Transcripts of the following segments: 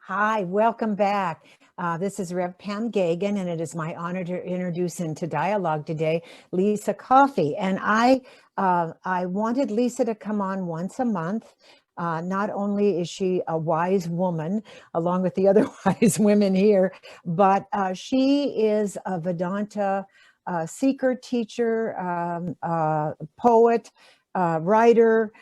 Hi, welcome back. This is Rev Pam Gagan, and it is my honor to introduce into dialogue today Lissa Coffey. And I wanted Lissa to come on once a month. Not only is she a wise woman, along with the other wise women here, but she is a Vedanta seeker, teacher, poet, writer,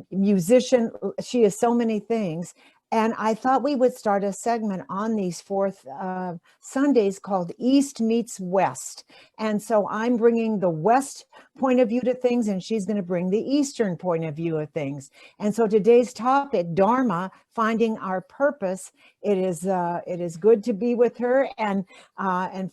musician. She is so many things. And I thought we would start a segment on these fourth Sundays called East Meets West. And so I'm bringing the West point of view to things, and she's going to bring the Eastern point of view of things. And so today's topic, Dharma, finding our purpose. It is good to be with her and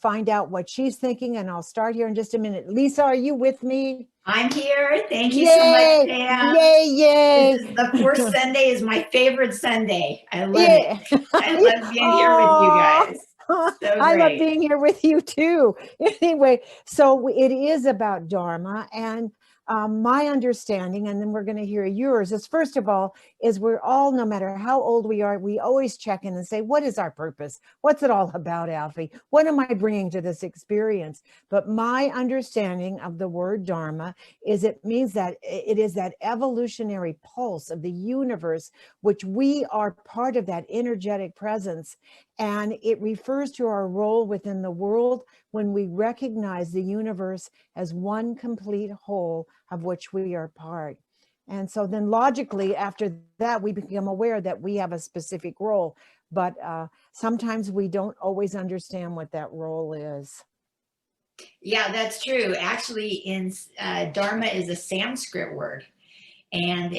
find out what she's thinking. And I'll start here in just a minute. Lissa, are you with me? I'm here. Thank you Yay, so much, Pam. Yay, yay. This is the fourth Sunday is my favorite Sunday. I love Yeah. it. I love being here with you guys. So I love great. being here with you too. Anyway, so it is about Dharma, and my understanding, and then we're going to hear yours, is first of all, is we're all, no matter how old we are, we always check in and say, what is our purpose? What's it all about, Alfie? What am I bringing to this experience? But my understanding of the word Dharma is it means that it is that evolutionary pulse of the universe, which we are part of that energetic presence. And it refers to our role within the world when we recognize the universe as one complete whole of which we are part. And so then logically, after that, we become aware that we have a specific role, but sometimes we don't always understand what that role is. Yeah, that's true. Actually, in Dharma is a Sanskrit word. And,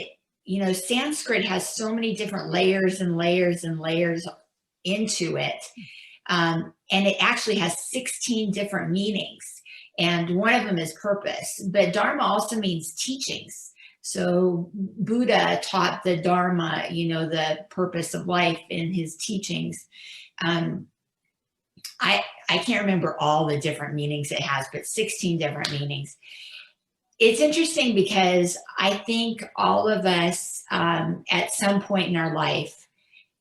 Sanskrit has so many different layers and layers and layers into it. And it actually has 16 different meanings. And one of them is purpose. But Dharma also means teachings. So Buddha taught the Dharma, the purpose of life in his teachings. I can't remember all the different meanings it has, but 16 different meanings. It's interesting because I think all of us at some point in our life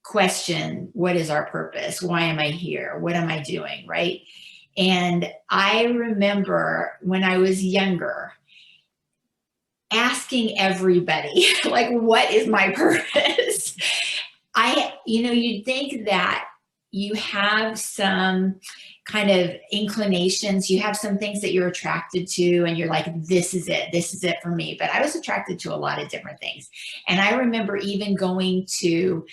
question, what is our purpose? Why am I here? What am I doing? Right? And I remember when I was younger, asking everybody, like, what is my purpose? You'd think that you have some kind of inclinations, you have some things that you're attracted to, and you're like, this is it for me. But I was attracted to a lot of different things. And I remember even going to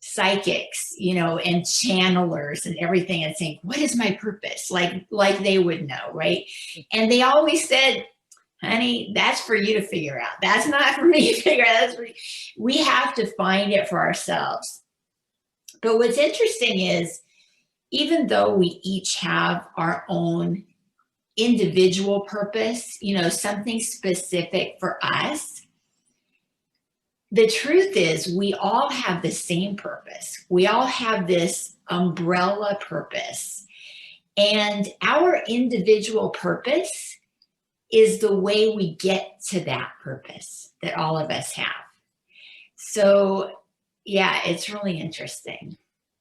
psychics, and channelers and everything, and saying, what is my purpose? Like they would know, right? And they always said, honey, that's for you to figure out. That's not for me to figure out. We have to find it for ourselves. But what's interesting is, even though we each have our own individual purpose, something specific for us, the truth is we all have the same purpose. We all have this umbrella purpose. And our individual purpose is the way we get to that purpose that all of us have. So, yeah, it's really interesting.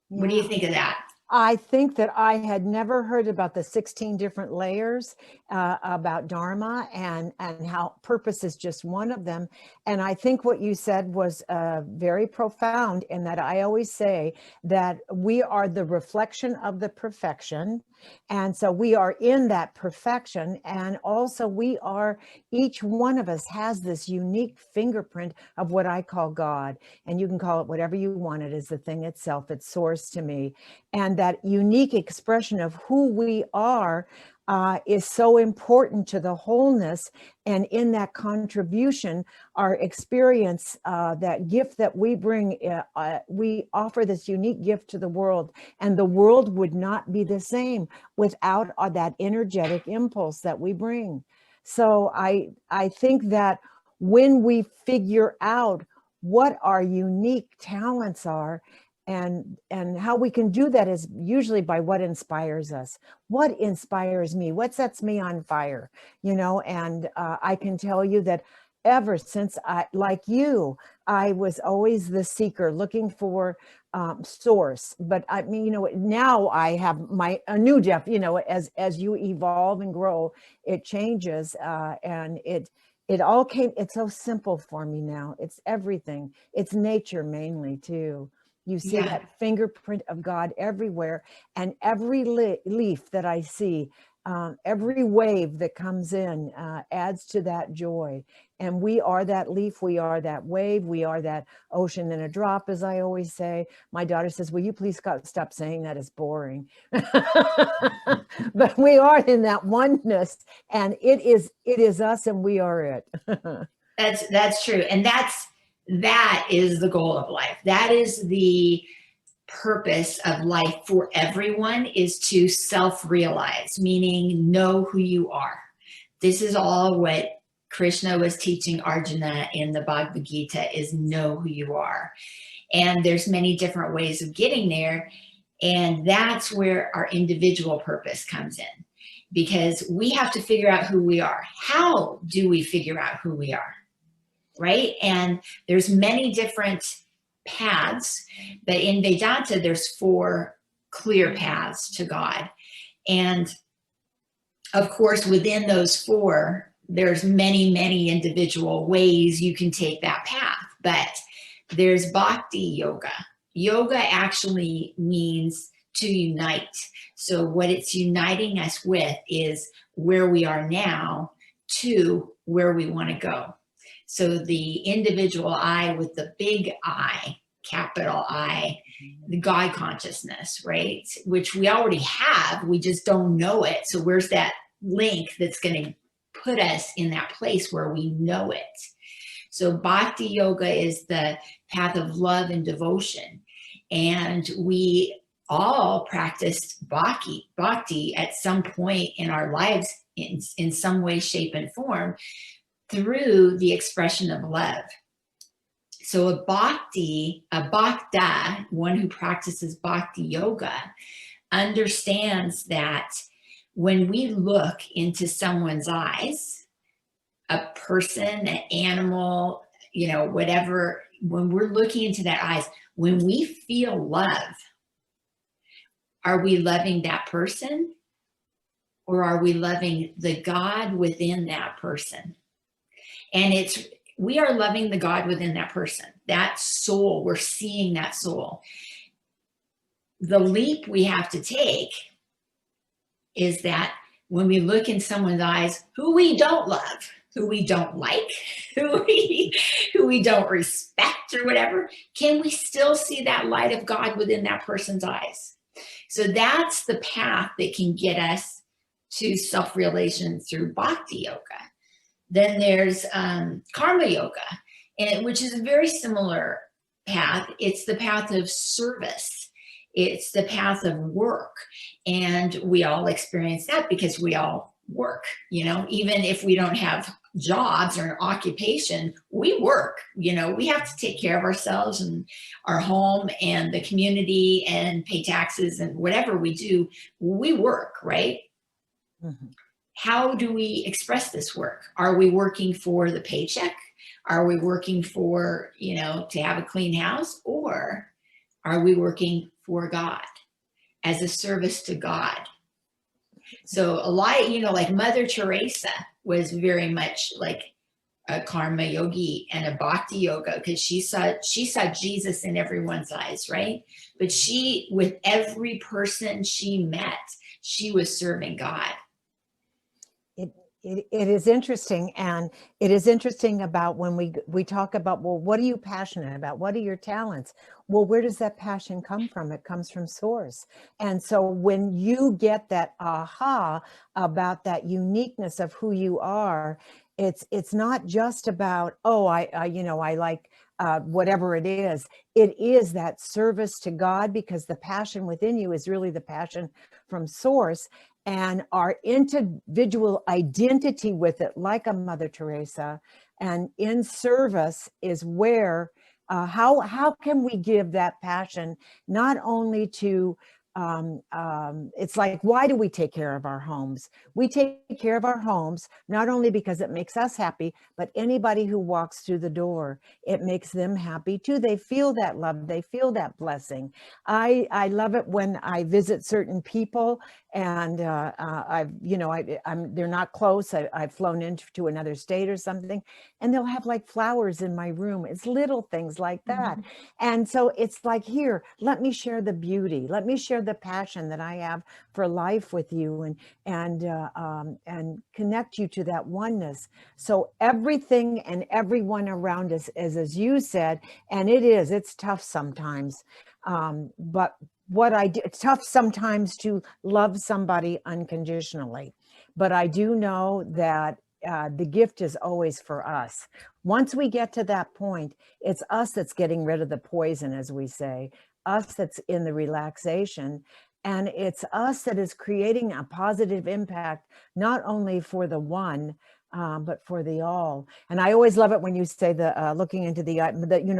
Yeah. What do you think of that? I think that I had never heard about the 16 different layers about Dharma and how purpose is just one of them. And I think what you said was very profound, in that I always say that we are the reflection of the perfection. And so we are in that perfection. And also each one of us has this unique fingerprint of what I call God. And you can call it whatever you want. It is the thing itself. It's source to me. And that unique expression of who we are is so important to the wholeness. And in that contribution, our experience, that gift that we bring, we offer this unique gift to the world. And the world would not be the same without that energetic impulse that we bring. So I think that when we figure out what our unique talents are, and how we can do that is usually by what inspires us. What inspires me? What sets me on fire? And I can tell you that ever since like you, I was always the seeker looking for source. But I mean, now I have a new depth, as you evolve and grow, it changes. And it all it's so simple for me now. It's everything. It's nature mainly too. You see Yeah. that fingerprint of God everywhere, and every leaf that I see, every wave that comes in adds to that joy. And we are that leaf, we are that wave, we are that ocean in a drop, as I always say. My daughter says, will you please stop saying that, it's boring. But we are in that oneness, and it is us and we are it. That's true. And that is the goal of life. That is the purpose of life for everyone, is to self-realize, meaning know who you are. This is all what Krishna was teaching Arjuna in the Bhagavad Gita, is know who you are. And there's many different ways of getting there. And that's where our individual purpose comes in, because we have to figure out who we are. How do we figure out who we are? Right? And there's many different paths, but in Vedanta, there's 4 clear paths to God. And of course, within those 4, there's many, many individual ways you can take that path. But there's bhakti yoga. Yoga actually means to unite. So what it's uniting us with is where we are now to where we want to go. So the individual I with the big I, capital I, the God consciousness, right? Which we already have, we just don't know it. So where's that link that's going to put us in that place where we know it? So bhakti yoga is the path of love and devotion. And we all practiced bhakti at some point in our lives, in some way, shape, and form, through the expression of love. So a bhakta, one who practices bhakti yoga, understands that when we look into someone's eyes, a person, an animal, whatever, when we're looking into their eyes, when we feel love, are we loving that person, or are we loving the God within that person? And we are loving the God within that person, that soul. We're seeing that soul. The leap we have to take is that when we look in someone's eyes, who we don't love, who we don't like, who we don't respect or whatever, can we still see that light of God within that person's eyes? So that's the path that can get us to self-realization through bhakti yoga. Then there's karma yoga, which is a very similar path. It's the path of service. It's the path of work. And we all experience that because we all work, even if we don't have jobs or an occupation, we work, we have to take care of ourselves and our home and the community and pay taxes, and whatever we do, we work, right? Mm-hmm. How do we express this work? Are we working for the paycheck? Are we working for, to have a clean house? Or are we working for God as a service to God? So a lot, like Mother Teresa was very much like a karma yogi and a bhakti yoga, because she saw Jesus in everyone's eyes, right? But with every person she met, she was serving God. It is interesting, and it is interesting about when we talk about, well, what are you passionate about? What are your talents? Well, where does that passion come from? It comes from source. And so when you get that aha about that uniqueness of who you are, it's not just about, oh, I like whatever it is. It is that service to God, because the passion within you is really the passion from source. And our individual identity with it, like a Mother Teresa, and in service is where, how can we give that passion not only to it's like, why do we take care of our homes? We take care of our homes not only because it makes us happy, but anybody who walks through the door, it makes them happy too. They feel that love, they feel that blessing. I love it when I visit certain people, and I've, you know, they're not close. I've flown into another state or something, and they'll have like flowers in my room. It's little things like that. And so it's like, here, let me share the beauty. Let me share the passion that I have for life with you, and connect you to that oneness. So everything and everyone around us is, as you said, and it's tough sometimes. But what I do, it's tough sometimes to love somebody unconditionally. But I do know that the gift is always for us. Once we get to that point, it's us that's getting rid of the poison, as we say, us that's in the relaxation. And it's us that is creating a positive impact, not only for the one, but for the all. And I always love it when you say looking into the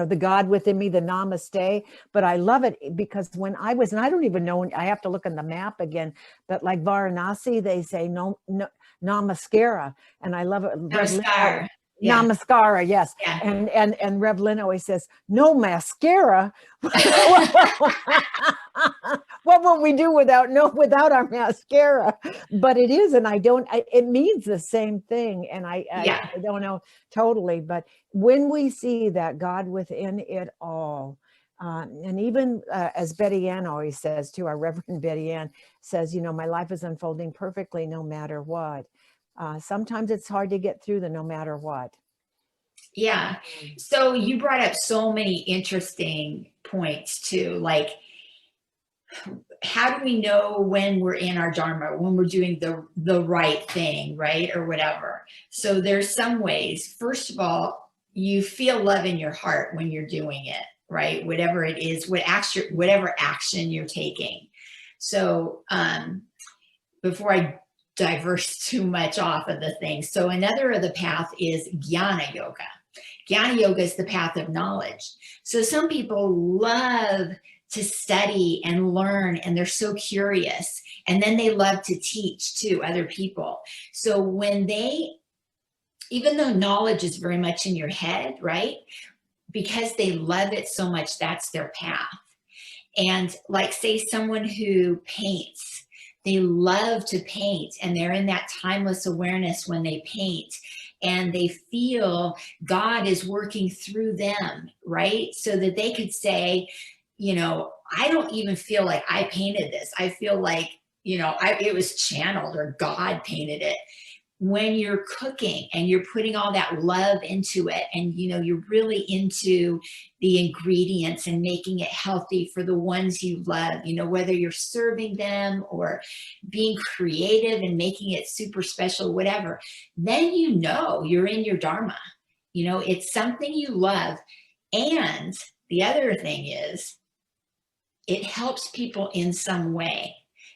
the God within me, the namaste. But I love it because when I was, and I don't even know, I have to look in the map again, but like Varanasi, they say no namaskara. And I love it. Namaskar. Yeah. Namaskara, yes. Yeah. And Rev Lynn always says, no mascara. What will we do without our mascara? But it is, and it means the same thing. And I don't know totally, but when we see that God within it all, and even as Betty Ann always says too, our Reverend Betty Ann says, my life is unfolding perfectly no matter what. Sometimes it's hard to get through the no matter what. Yeah. So you brought up so many interesting points too, like, how do we know when we're in our Dharma, when we're doing the right thing, right? Or whatever. So there's some ways. First of all, you feel love in your heart when you're doing it, right? Whatever it is, whatever action you're taking. So before I diverse too much off of the thing. So another of the path is Jnana Yoga. Jnana Yoga is the path of knowledge. So some people love to study and learn, and they're so curious. And then they love to teach to other people. So even though knowledge is very much in your head, right? Because they love it so much, that's their path. And like, say someone who paints, they love to paint, and they're in that timeless awareness when they paint, and they feel God is working through them, right? So that they could say, I don't even feel like I painted this. I feel like, it was channeled, or God painted it. When you're cooking and you're putting all that love into it, and you're really into the ingredients and making it healthy for the ones you love, whether you're serving them or being creative and making it super special, whatever, then you're in your Dharma. It's something you love. And the other thing is, it helps people in some way.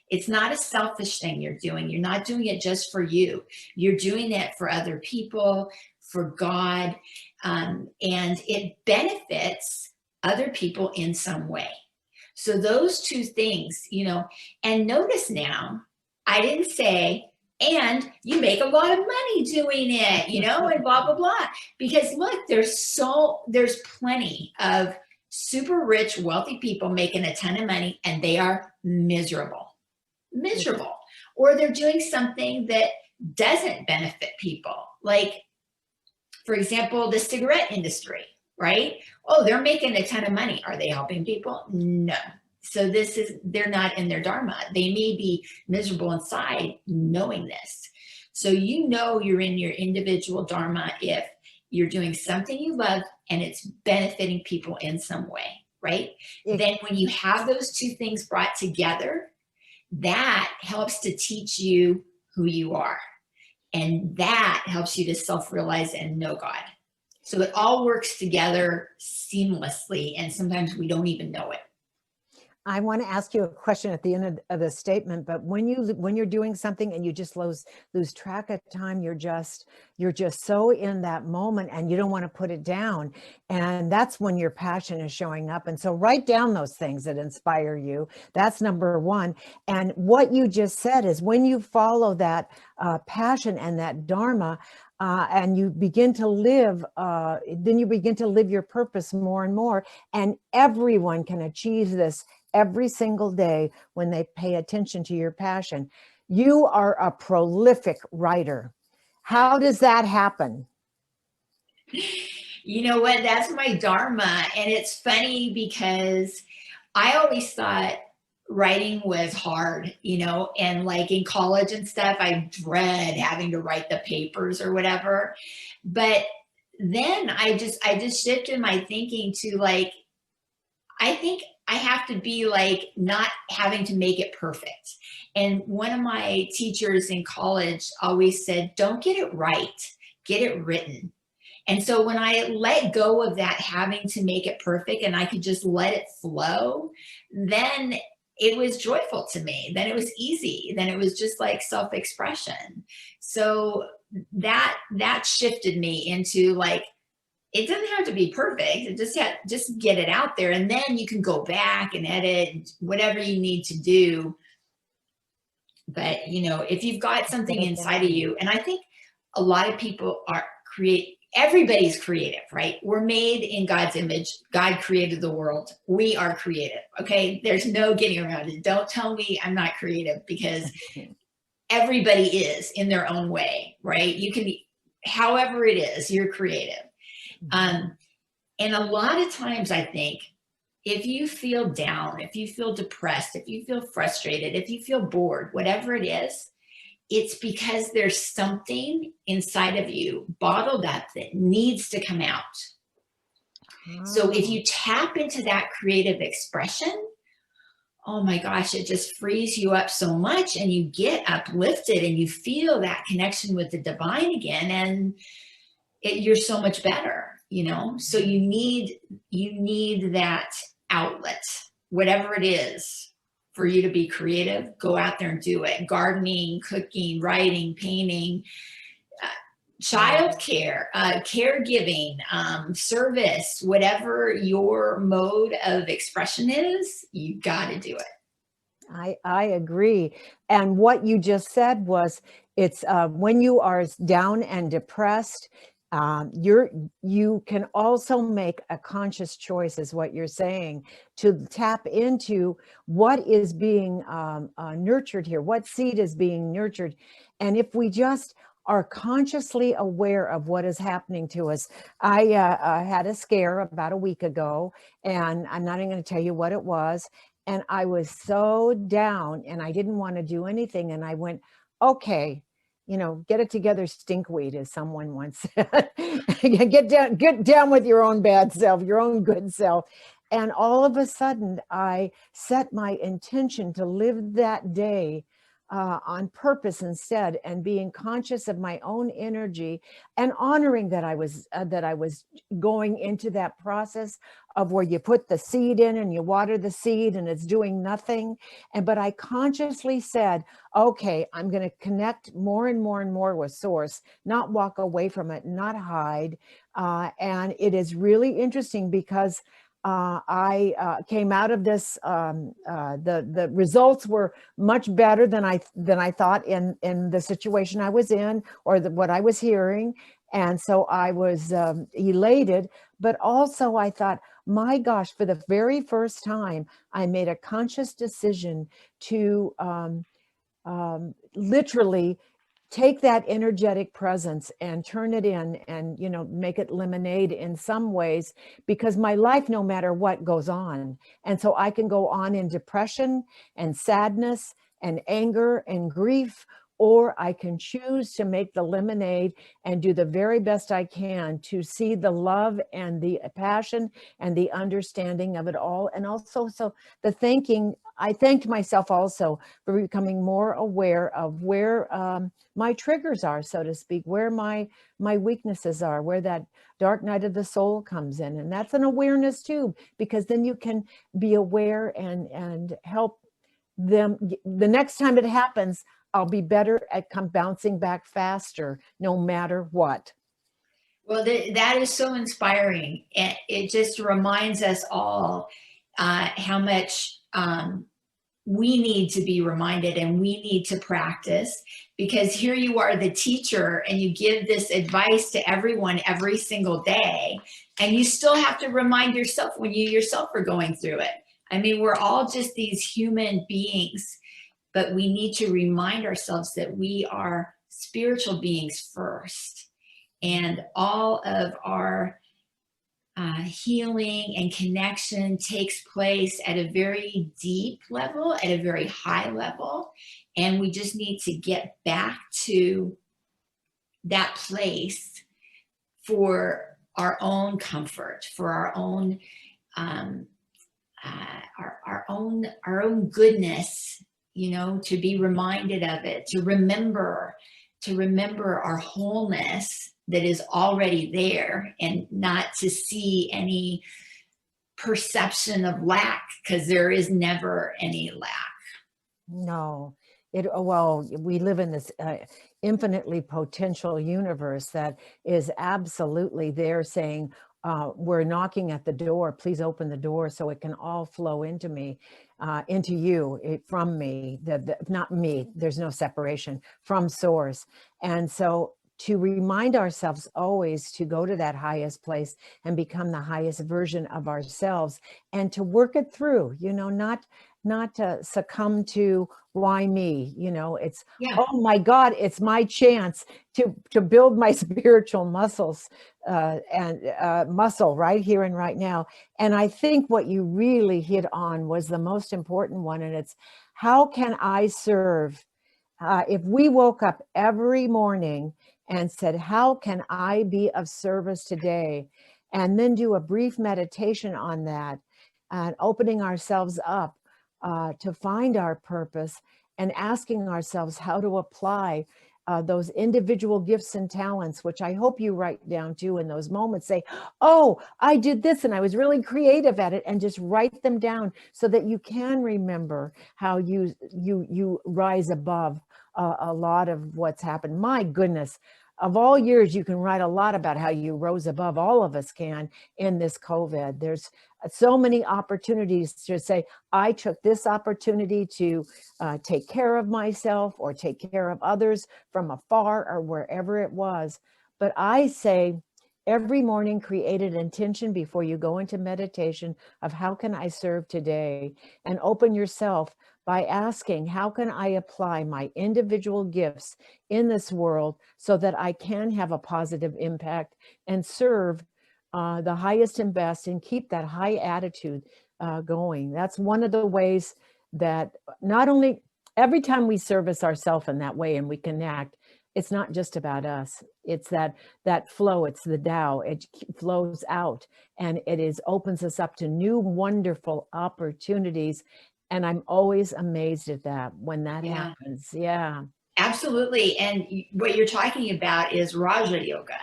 It's not a selfish thing you're doing. You're not doing it just for you. You're doing it for other people, for God, and it benefits other people in some way. So those two things, and notice now, I didn't say, and you make a lot of money doing it, and blah, blah, blah. Because look, there's plenty of super rich, wealthy people making a ton of money, and they are miserable, or they're doing something that doesn't benefit people. Like, for example, the cigarette industry, right? Oh, they're making a ton of money. Are they helping people? No. So they're not in their Dharma. They may be miserable inside knowing this. So you're in your individual Dharma if you're doing something you love and it's benefiting people in some way, right? Then when you have those two things brought together, that helps to teach you who you are. And that helps you to self-realize and know God. So it all works together seamlessly, and sometimes we don't even know it. I want to ask you a question at the end of the statement, but when you're doing something and you just lose track of time, you're just so in that moment and you don't want to put it down. And that's when your passion is showing up. And so write down those things that inspire you. That's number one. And what you just said is when you follow that passion and that Dharma, and you begin to live, then you begin to live your purpose more and more. And everyone can achieve this every single day when they pay attention to your passion. You are a prolific writer. How does that happen? You know what? That's my Dharma. And it's funny because I always thought writing was hard, you know, and like in college and stuff, I dread having to write the papers or whatever. But then I just shifted my thinking to like, I think I have to be like not having to make it perfect. And one of my teachers in college always said, don't get it right, get it written. And so when I let go of that having to make it perfect and I could just let it flow, then it was joyful to me. Then it was easy. Then it was just like self-expression. So that shifted me into like, it doesn't have to be perfect. It just get it out there. And then you can go back and edit whatever you need to do. But you know, if you've got something inside of you, and I think a lot of people are everybody's creative, right? We're made in God's image. God created the world. We are creative. Okay. There's no getting around it. Don't tell me I'm not creative, because everybody is in their own way, right? You can be, however it is, you're creative. And a lot of times I think if you feel down, if you feel depressed, if you feel frustrated, if you feel bored, whatever it is, it's because there's something inside of you bottled up that needs to come out. So if you tap into that creative expression, oh my gosh, it just frees you up so much, and you get uplifted and you feel that connection with the divine again, and you're so much better, you know? So you need that outlet, whatever it is. For you to be creative, go out there and do it. Gardening, cooking, writing, painting, childcare, caregiving, service, whatever your mode of expression is, you got to do it. I agree. And what you just said was, it's when you are down and depressed, you can also make a conscious choice, is what you're saying, to tap into what is being nurtured here, what seed is being nurtured. And if we just are consciously aware of what is happening to us. I had a scare about a week ago, and I'm not even going to tell you what it was. And I was so down and I didn't want to do anything. And I went, okay, you know, get it together, stinkweed, as someone once said. get down with your own bad self, your own good self. And all of a sudden, I set my intention to live that day on purpose instead, and being conscious of my own energy and honoring that I was going into that process of where you put the seed in and you water the seed and it's doing nothing. But I consciously said, okay, I'm going to connect more and more and more with source, not walk away from it, not hide. And it is really interesting because I came out of this. The results were much better than I thought in the situation I was in, or what I was hearing, and so I was elated. But also, I thought, my gosh, for the very first time, I made a conscious decision to literally take that energetic presence and turn it in, and, you know, make it lemonade in some ways, because my life, no matter what, goes on. And so I can go on in depression and sadness and anger and grief, or I can choose to make the lemonade and do the very best I can to see the love and the passion and the understanding of it all. And also, so the thanking, I thanked myself also for becoming more aware of where my triggers are, so to speak, where my weaknesses are, where that dark night of the soul comes in. And that's an awareness too, because then you can be aware and help them. The next time it happens, I'll be better at bouncing back faster, no matter what. Well, that is so inspiring. It just reminds us all how much we need to be reminded, and we need to practice, because here you are, the teacher, and you give this advice to everyone every single day, and you still have to remind yourself when you yourself are going through it. I mean, we're all just these human beings, but we need to remind ourselves that we are spiritual beings first, and all of our healing and connection takes place at a very deep level, at a very high level. And we just need to get back to that place for our own comfort, for our own our own goodness, you know, to be reminded of it, to remember our wholeness that is already there, and not to see any perception of lack, because there is never any lack. No, well, we live in this infinitely potential universe that is absolutely there saying, we're knocking at the door, please open the door so it can all flow into me, into you, from me, not me, there's no separation, from source. And so to remind ourselves always to go to that highest place and become the highest version of ourselves, and to work it through, you know, not to succumb to why me, you know, it's, oh my God, it's my chance to build my spiritual muscles and muscle right here and right now. And I think what you really hit on was the most important one, and it's, how can I serve? If we woke up every morning and said, how can I be of service today? And then do a brief meditation on that, and opening ourselves up to find our purpose, and asking ourselves how to apply those individual gifts and talents, which I hope you write down too in those moments. Say, oh, I did this and I was really creative at it, and just write them down so that you can remember how you rise above a lot of what's happened. My goodness, of all years, you can write a lot about how you rose above. All of us can in this COVID. There's so many opportunities to say, I took this opportunity to take care of myself or take care of others from afar or wherever it was. But I say, every morning, create an intention before you go into meditation of, how can I serve today? And open yourself by asking, how can I apply my individual gifts in this world so that I can have a positive impact and serve the highest and best, and keep that high attitude going. That's one of the ways that not only every time we service ourselves in that way and we connect, it's not just about us. It's that flow. It's the Tao. It flows out, and it opens us up to new, wonderful opportunities. And I'm always amazed at that when that happens. Yeah. Absolutely. And what you're talking about is Raja Yoga.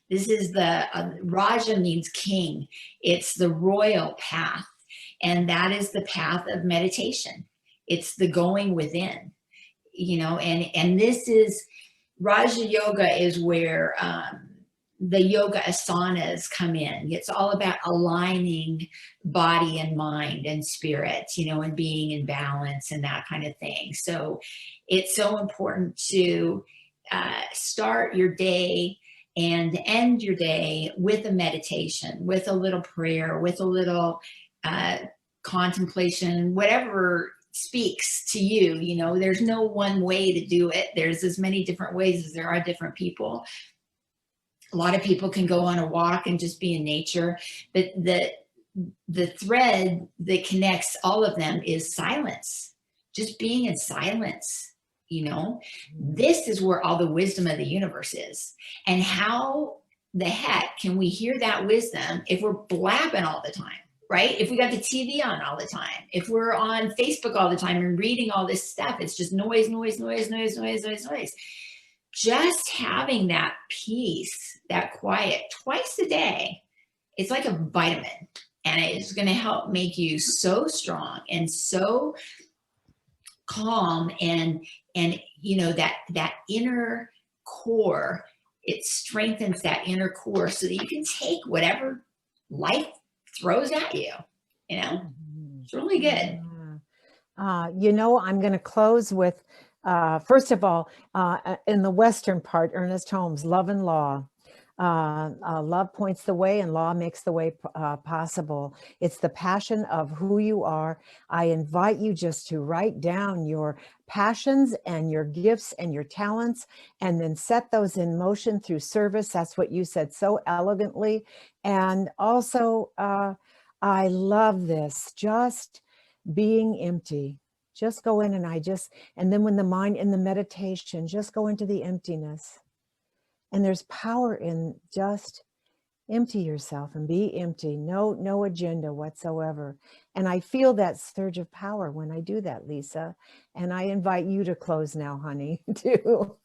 This is the, Raja means king. It's the royal path. And that is the path of meditation. It's the going within, you know, and this is, Raja Yoga is where the yoga asanas come in. It's all about aligning body and mind and spirit, you know, and being in balance and that kind of thing. So it's so important to start your day and end your day with a meditation, with a little prayer, with a little contemplation, whatever speaks to you. You know, there's no one way to do it. There's as many different ways as there are different people. A lot of people can go on a walk and just be in nature, but the thread that connects all of them is silence. Just being in silence This is where all the wisdom of the universe is. And how the heck can we hear that wisdom if we're blabbing all the time, right? If we got the TV on all the time, if we're on Facebook all the time and reading all this stuff, it's just noise, noise, noise, noise, noise, noise, noise. Just having that peace, that quiet twice a day, it's like a vitamin, and it's going to help make you so strong and so calm, and that inner core. It strengthens that inner core so that you can take whatever life throws at you. It's really good. I'm going to close with, first of all, in the Western part, Ernest Holmes, Love and Law. Love points the way and law makes the way possible. It's the passion of who you are. I invite you just to write down your passions and your gifts and your talents, and then set those in motion through service. That's what you said so elegantly. And also, I love this, just being empty. Just go in, and then when the mind in the meditation, just go into the emptiness. And there's power in just empty yourself and be empty. No agenda whatsoever. And I feel that surge of power when I do that, Lissa. And I invite you to close now, honey, too.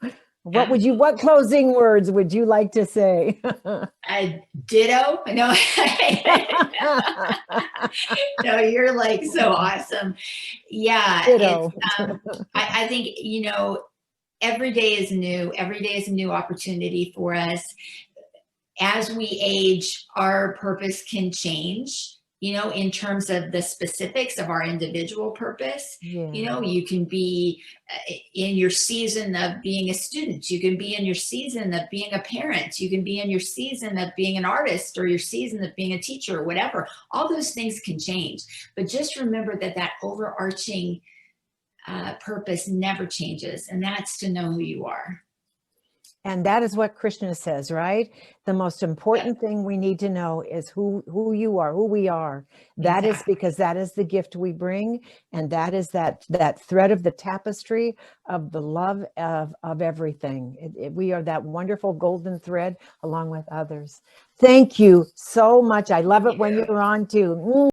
What closing words would you like to say? Ditto. No, no, you're like so awesome. Yeah. Ditto. I think, every day is new. Every day is a new opportunity for us. As we age, our purpose can change, in terms of the specifics of our individual purpose. Yeah. You can be in your season of being a student. You can be in your season of being a parent. You can be in your season of being an artist, or your season of being a teacher, or whatever. All those things can change. But just remember that overarching purpose never changes, and that's to know who you are. And that is what Krishna says, right? The most important thing we need to know is who you are, who we are. That is because that is the gift we bring, and that is that thread of the tapestry of the love of everything. We are that wonderful golden thread along with others. Thank you so much. I love it when you're on too.